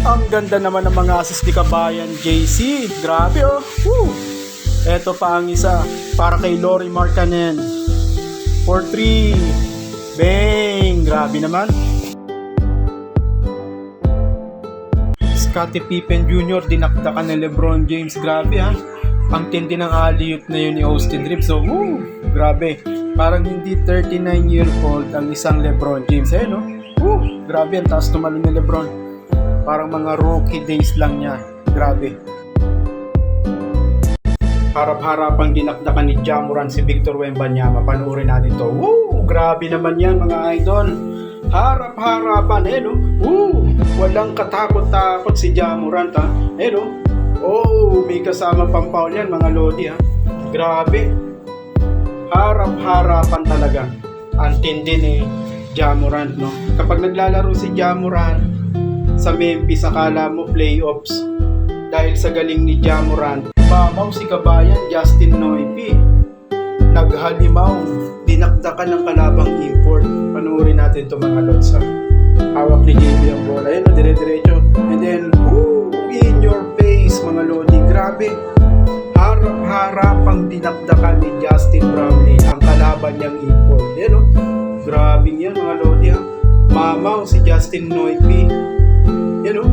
Ang ganda naman ng mga assist ni Kabayan JC. Grabe oh. Woo! Eto pa ang isa para kay Lori Markkanen. 4-3. Bang! Grabe naman. Scottie Pippen Jr. dinakdakan ni LeBron James. Grabe ha. Ang tindi ng alley-oop na yun ni Austin Reeves. So, woo! Grabe. Parang hindi 39-year-old ang isang LeBron James. Eh, no? Woo! Grabe, ang taas tumalon ni LeBron. Parang mga rookie days lang niya. Grabe. Harap-harapang dinakdakan ni Ja Morant si Victor Wembanyama. Panoorin natin to. Woo! Grabe naman yan mga idol. Harap-harapan. Eh, no? Woo! Walang katakot-takot si Ja Morant ha. Eh, no? Oh, may kasama pang foul yan mga lodi ha. Grabe. Harap-harapan talaga. Ang tindi ni Ja Morant, no? Kapag naglalaro si Ja Morant sa Memphis, akala mo playoffs dahil sa galing ni Ja Morant. Mamaw si Kabayan Justin Noisy. Naghalimaw, dinakdakan ng kalabang import. Panoorin natin ito mga lods ha. Hawak ni JB ang bola. Ayun, dire-diretso. And then, woo! In your face mga lodi. Grabe. Harap-harapang dinakdakan ni Justin Brownlee ang kalaban niyang import. Yan o. Grabe yan mga lodi ha. Mamaw si Justin Noisy. Yan o.